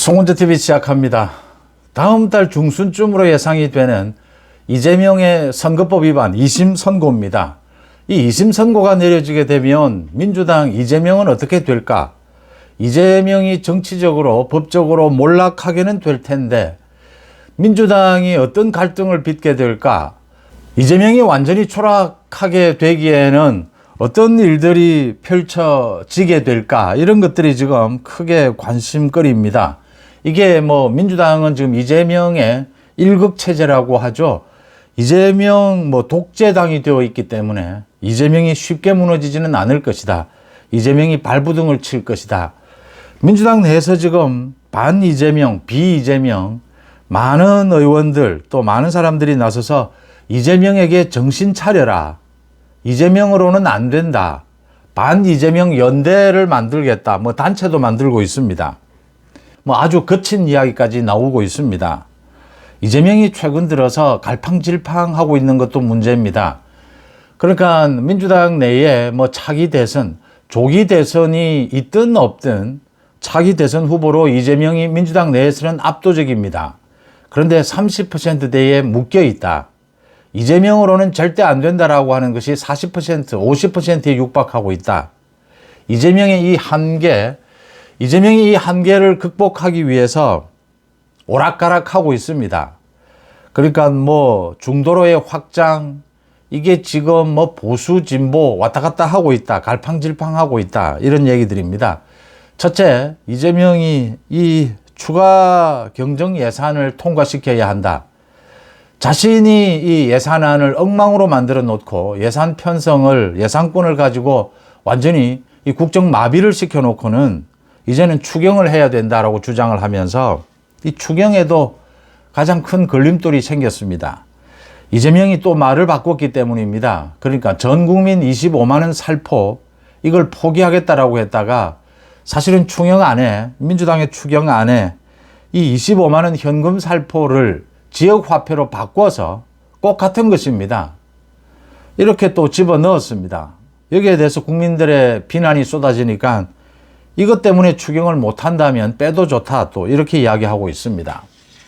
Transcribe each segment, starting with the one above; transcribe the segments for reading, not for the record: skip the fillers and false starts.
송은재TV 시작합니다. 다음 달 중순쯤으로 예상이 되는 이재명의 선거법 위반 2심 선고입니다. 이 2심 선고가 내려지게 되면 민주당 이재명은 어떻게 될까? 이재명이 정치적으로 법적으로 몰락하게는 될 텐데 민주당이 어떤 갈등을 빚게 될까? 이재명이 완전히 추락하게 되기에는 어떤 일들이 펼쳐지게 될까? 이런 것들이 지금 크게 관심거리입니다. 이게 민주당은 지금 이재명의 일극체제라고 하죠. 이재명 독재당이 되어 있기 때문에 이재명이 쉽게 무너지지는 않을 것이다. 이재명이 발부둥을 칠 것이다. 민주당 내에서 지금 반 이재명, 비이재명 많은 의원들 또 많은 사람들이 나서서 이재명에게 정신 차려라. 이재명으로는 안 된다. 반 이재명 연대를 만들겠다. 단체도 만들고 있습니다. 아주 거친 이야기까지 나오고 있습니다. 이재명이 최근 들어서 갈팡질팡하고 있는 것도 문제입니다. 그러니까 민주당 내에 차기 대선, 조기 대선이 있든 없든 차기 대선 후보로 이재명이 민주당 내에서는 압도적입니다. 그런데 30%대에 묶여 있다. 이재명으로는 절대 안 된다라고 하는 것이 40%, 50%에 육박하고 있다. 이재명이 이 한계를 극복하기 위해서 오락가락하고 있습니다. 그러니까 중도로의 확장, 이게 지금 보수 진보 왔다 갔다 하고 있다. 갈팡질팡하고 있다. 이런 얘기들입니다. 첫째, 이재명이 이 추가 경정 예산을 통과시켜야 한다. 자신이 이 예산안을 엉망으로 만들어 놓고 예산 편성을, 예산권을 가지고 완전히 이 국정 마비를 시켜 놓고는 이제는 추경을 해야 된다라고 주장을 하면서 이 추경에도 가장 큰 걸림돌이 생겼습니다. 이재명이 또 말을 바꿨기 때문입니다. 그러니까 전 국민 25만 원 살포 이걸 포기하겠다라고 했다가 사실은 추경 안에, 민주당의 추경 안에 이 25만 원 현금 살포를 지역 화폐로 바꿔서 꼭 같은 것입니다. 이렇게 또 집어넣었습니다. 여기에 대해서 국민들의 비난이 쏟아지니까 이것 때문에 추경을 못한다면 빼도 좋다, 또 이렇게 이야기하고 있습니다.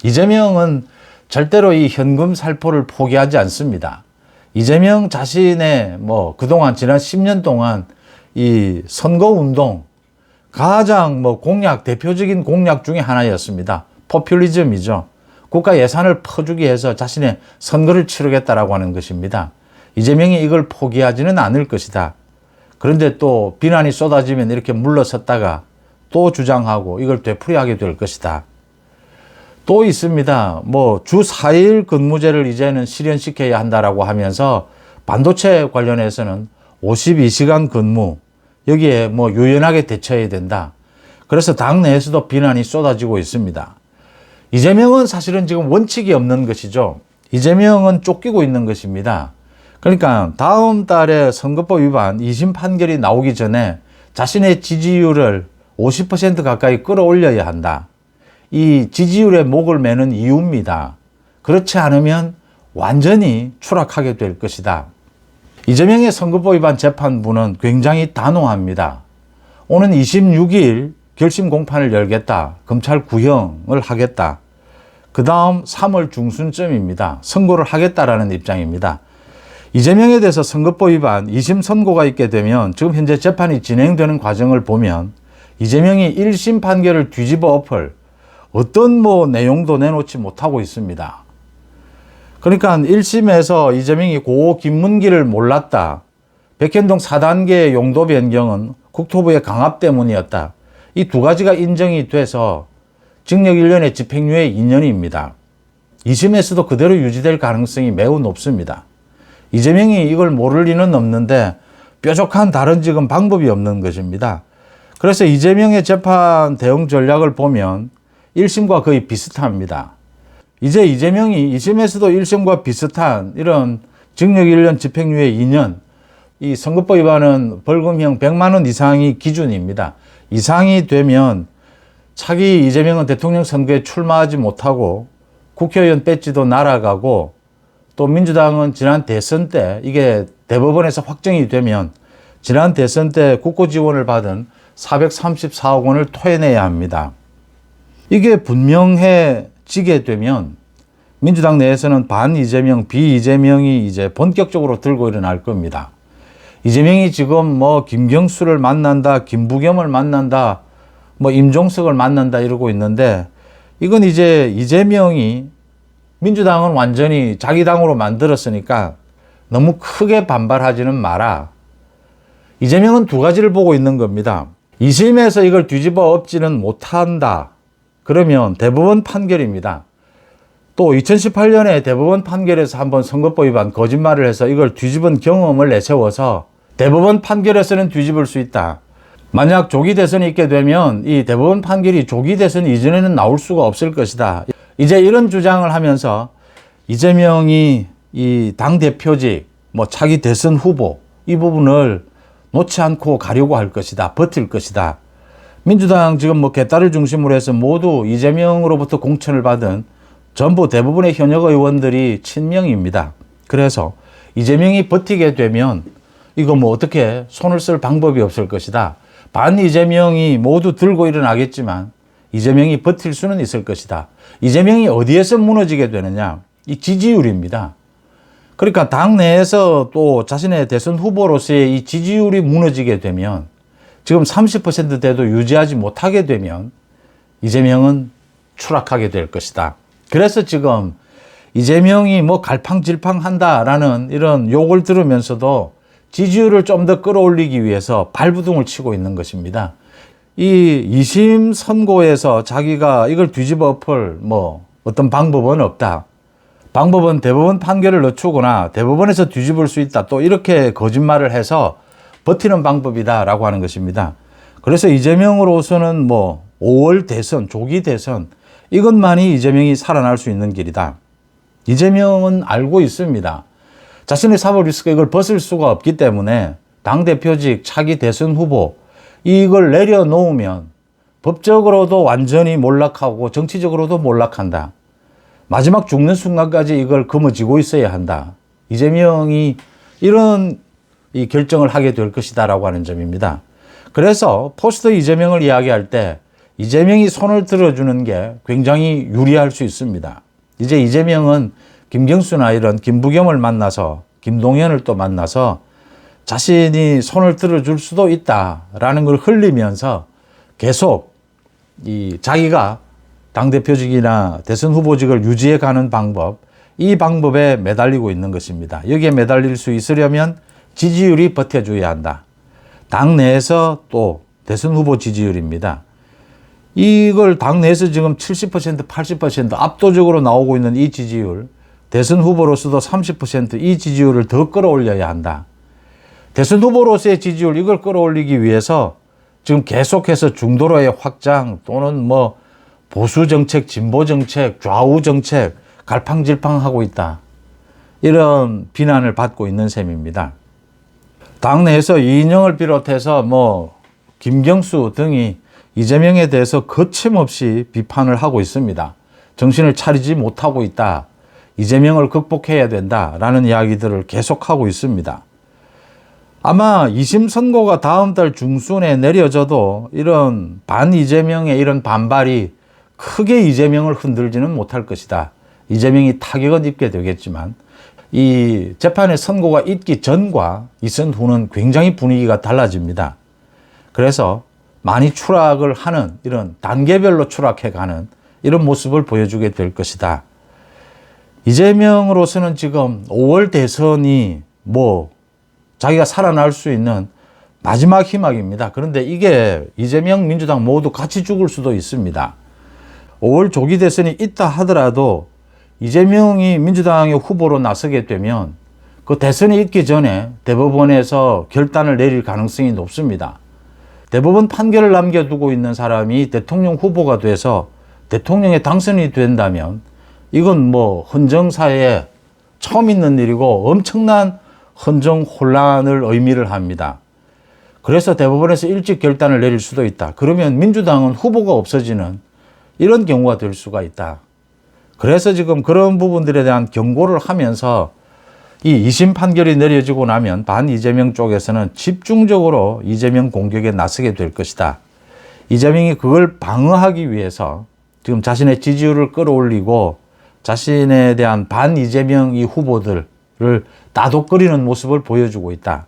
이재명은 절대로 이 현금 살포를 포기하지 않습니다. 이재명 자신의 그동안 지난 10년 동안 이 선거운동 가장 대표적인 공약 중에 하나였습니다. 포퓰리즘이죠. 국가 예산을 퍼주기 위해서 자신의 선거를 치르겠다라고 하는 것입니다. 이재명이 이걸 포기하지는 않을 것이다. 그런데 또 비난이 쏟아지면 이렇게 물러섰다가 또 주장하고 이걸 되풀이하게 될 것이다. 또 있습니다. 주 4일 근무제를 이제는 실현시켜야 한다라고 하면서 반도체 관련해서는 52시간 근무, 여기에 유연하게 대처해야 된다. 그래서 당 내에서도 비난이 쏟아지고 있습니다. 이재명은 사실은 지금 원칙이 없는 것이죠. 이재명은 쫓기고 있는 것입니다. 그러니까 다음 달에 선거법 위반 2심 판결이 나오기 전에 자신의 지지율을 50% 가까이 끌어올려야 한다. 이 지지율에 목을 매는 이유입니다. 그렇지 않으면 완전히 추락하게 될 것이다. 이재명의 선거법 위반 재판부는 굉장히 단호합니다. 오는 26일 결심 공판을 열겠다. 검찰 구형을 하겠다. 그 다음 3월 중순쯤입니다. 선고를 하겠다라는 입장입니다. 이재명에 대해서 선거법 위반 2심 선고가 있게 되면 지금 현재 재판이 진행되는 과정을 보면 이재명이 1심 판결을 뒤집어 엎을 어떤 내용도 내놓지 못하고 있습니다. 그러니까 1심에서 이재명이 고 김문기를 몰랐다. 백현동 4단계 용도 변경은 국토부의 강압 때문이었다. 이 두 가지가 인정이 돼서 징역 1년에 집행유예 2년입니다. 2심에서도 그대로 유지될 가능성이 매우 높습니다. 이재명이 이걸 모를 리는 없는데 뾰족한 다른 지금 방법이 없는 것입니다. 그래서 이재명의 재판 대응 전략을 보면 1심과 거의 비슷합니다. 이제 이재명이 2심에서도 1심과 비슷한 이런 징역 1년 집행유예 2년, 이 선거법 위반은 벌금형 100만 원 이상이 기준입니다. 이상이 되면 차기 이재명은 대통령 선거에 출마하지 못하고 국회의원 배지도 날아가고 또 민주당은 지난 대선 때 이게 대법원에서 확정이 되면 지난 대선 때 국고 지원을 받은 434억 원을 토해내야 합니다. 이게 분명해지게 되면 민주당 내에서는 반 이재명, 비 이재명이 이제 본격적으로 들고 일어날 겁니다. 이재명이 지금 뭐 김경수를 만난다, 김부겸을 만난다, 뭐 임종석을 만난다 이러고 있는데, 이건 이제 이재명이 민주당은 완전히 자기 당으로 만들었으니까 너무 크게 반발하지는 마라. 이재명은 두 가지를 보고 있는 겁니다. 2심에서 이걸 뒤집어 엎지는 못한다. 그러면 대법원 판결입니다. 또 2018년에 대법원 판결에서 한번 선거법 위반 거짓말을 해서 이걸 뒤집은 경험을 내세워서 대법원 판결에서는 뒤집을 수 있다. 만약 조기 대선이 있게 되면 이 대법원 판결이 조기 대선 이전에는 나올 수가 없을 것이다. 이제 이런 주장을 하면서 이재명이 이 당대표직, 뭐 차기 대선 후보 이 부분을 놓지 않고 가려고 할 것이다. 버틸 것이다. 민주당 지금 뭐 개딸을 중심으로 해서 모두 이재명으로부터 공천을 받은 전부 대부분의 현역 의원들이 친명입니다. 그래서 이재명이 버티게 되면 이거 뭐 어떻게 손을 쓸 방법이 없을 것이다. 반 이재명이 모두 들고 일어나겠지만 이재명이 버틸 수는 있을 것이다. 이재명이 어디에서 무너지게 되느냐? 이 지지율입니다. 그러니까 당 내에서 또 자신의 대선 후보로서의 이 지지율이 무너지게 되면, 지금 30%대도 유지하지 못하게 되면 이재명은 추락하게 될 것이다. 그래서 지금 이재명이 뭐 갈팡질팡한다라는 이런 욕을 들으면서도 지지율을 좀 더 끌어올리기 위해서 발부둥을 치고 있는 것입니다. 이 2심 선고에서 자기가 이걸 뒤집어 엎을 뭐 어떤 방법은 없다. 방법은 대법원 판결을 늦추거나 대법원에서 뒤집을 수 있다. 또 이렇게 거짓말을 해서 버티는 방법이다라고 하는 것입니다. 그래서 이재명으로서는 뭐 5월 대선, 조기 대선 이것만이 이재명이 살아날 수 있는 길이다. 이재명은 알고 있습니다. 자신의 사법 리스크 이걸 벗을 수가 없기 때문에 당대표직 차기 대선 후보 이걸 내려놓으면 법적으로도 완전히 몰락하고 정치적으로도 몰락한다. 마지막 죽는 순간까지 이걸 거머쥐고 있어야 한다. 이재명이 이런 이 결정을 하게 될 것이다라고 하는 점입니다. 그래서 포스트 이재명을 이야기할 때 이재명이 손을 들어주는 게 굉장히 유리할 수 있습니다. 이제 이재명은 김경수나 이런 김부겸을 만나서 김동연을 또 만나서 자신이 손을 들어줄 수도 있다라는 걸 흘리면서 계속 이 자기가 당대표직이나 대선 후보직을 유지해 가는 방법, 이 방법에 매달리고 있는 것입니다. 여기에 매달릴 수 있으려면 지지율이 버텨줘야 한다. 당 내에서 또 대선 후보 지지율입니다. 이걸 당 내에서 지금 70%, 80% 압도적으로 나오고 있는 이 지지율, 대선 후보로서도 30%이 지지율을 더 끌어올려야 한다. 대선 후보로서의 지지율 이걸 끌어올리기 위해서 지금 계속해서 중도로의 확장 또는 뭐 보수 정책, 진보 정책, 좌우 정책 갈팡질팡하고 있다. 이런 비난을 받고 있는 셈입니다. 당내에서 이인영을 비롯해서 뭐 김경수 등이 이재명에 대해서 거침없이 비판을 하고 있습니다. 정신을 차리지 못하고 있다. 이재명을 극복해야 된다라는 이야기들을 계속하고 있습니다. 아마 2심 선고가 다음 달 중순에 내려져도 이런 반 이재명의 이런 반발이 크게 이재명을 흔들지는 못할 것이다. 이재명이 타격은 입게 되겠지만 이 재판의 선고가 있기 전과 있은 후는 굉장히 분위기가 달라집니다. 그래서 많이 추락을 하는 이런 단계별로 추락해가는 이런 모습을 보여주게 될 것이다. 이재명으로서는 지금 5월 대선이 뭐 자기가 살아날 수 있는 마지막 희망입니다. 그런데 이게 이재명 민주당 모두 같이 죽을 수도 있습니다. 5월 조기 대선이 있다 하더라도 이재명이 민주당의 후보로 나서게 되면 그 대선이 있기 전에 대법원에서 결단을 내릴 가능성이 높습니다. 대법원 판결을 남겨두고 있는 사람이 대통령 후보가 돼서 대통령에 당선이 된다면 이건 뭐 헌정사에 처음 있는 일이고 엄청난 헌정 혼란을 의미를 합니다. 그래서 대법원에서 일찍 결단을 내릴 수도 있다. 그러면 민주당은 후보가 없어지는 이런 경우가 될 수가 있다. 그래서 지금 그런 부분들에 대한 경고를 하면서 이 2심 판결이 내려지고 나면 반 이재명 쪽에서는 집중적으로 이재명 공격에 나서게 될 것이다. 이재명이 그걸 방어하기 위해서 지금 자신의 지지율을 끌어올리고 자신에 대한 반 이재명 이 후보들을 따독거리는 모습을 보여주고 있다.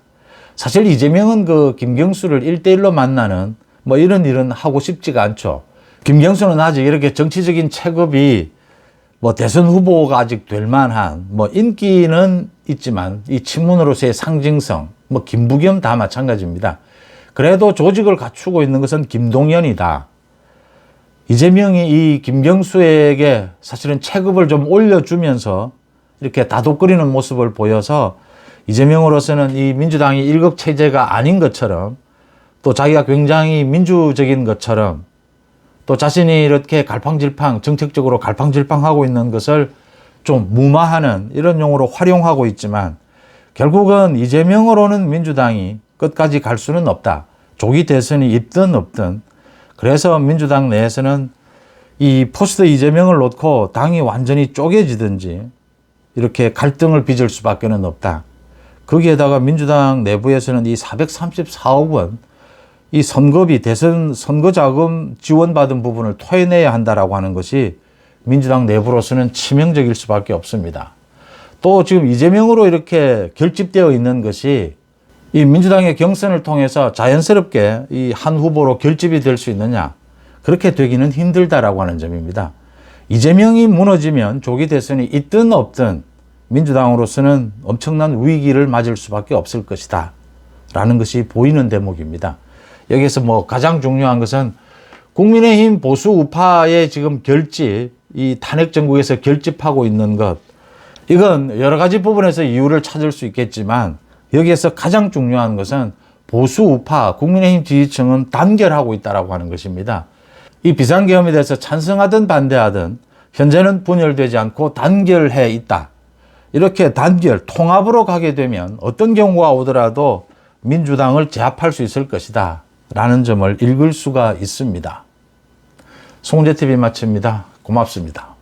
사실 이재명은 그 김경수를 1대1로 만나는 뭐 이런 일은 하고 싶지가 않죠. 김경수는 아직 이렇게 정치적인 체급이 뭐 대선 후보가 아직 될 만한 뭐 인기는 있지만 이 친문으로서의 상징성, 뭐 김부겸 다 마찬가지입니다. 그래도 조직을 갖추고 있는 것은 김동연이다. 이재명이 이 김경수에게 사실은 체급을 좀 올려주면서 이렇게 다독거리는 모습을 보여서 이재명으로서는 이 민주당이 일극체제가 아닌 것처럼 또 자기가 굉장히 민주적인 것처럼 또 자신이 이렇게 갈팡질팡 정책적으로 갈팡질팡하고 있는 것을 좀 무마하는 이런 용어로 활용하고 있지만 결국은 이재명으로는 민주당이 끝까지 갈 수는 없다. 조기 대선이 있든 없든. 그래서 민주당 내에서는 이 포스트 이재명을 놓고 당이 완전히 쪼개지든지 이렇게 갈등을 빚을 수밖에 없다. 거기에다가 민주당 내부에서는 이 434억 원 이 선거비 대선 선거자금 지원받은 부분을 토해내야 한다라고 하는 것이 민주당 내부로서는 치명적일 수밖에 없습니다. 또 지금 이재명으로 이렇게 결집되어 있는 것이 이 민주당의 경선을 통해서 자연스럽게 이 한 후보로 결집이 될 수 있느냐, 그렇게 되기는 힘들다라고 하는 점입니다. 이재명이 무너지면 조기 대선이 있든 없든 민주당으로서는 엄청난 위기를 맞을 수밖에 없을 것이다 라는 것이 보이는 대목입니다. 여기서 뭐 가장 중요한 것은 국민의힘 보수 우파의 지금 결집, 이 탄핵 정국에서 결집하고 있는 것, 이건 여러 가지 부분에서 이유를 찾을 수 있겠지만 여기에서 가장 중요한 것은 보수 우파, 국민의힘 지지층은 단결하고 있다라고 하는 것입니다. 이 비상계엄에 대해서 찬성하든 반대하든 현재는 분열되지 않고 단결해 있다. 이렇게 단결, 통합으로 가게 되면 어떤 경우가 오더라도 민주당을 제압할 수 있을 것이다 라는 점을 읽을 수가 있습니다. 송재TV 마칩니다. 고맙습니다.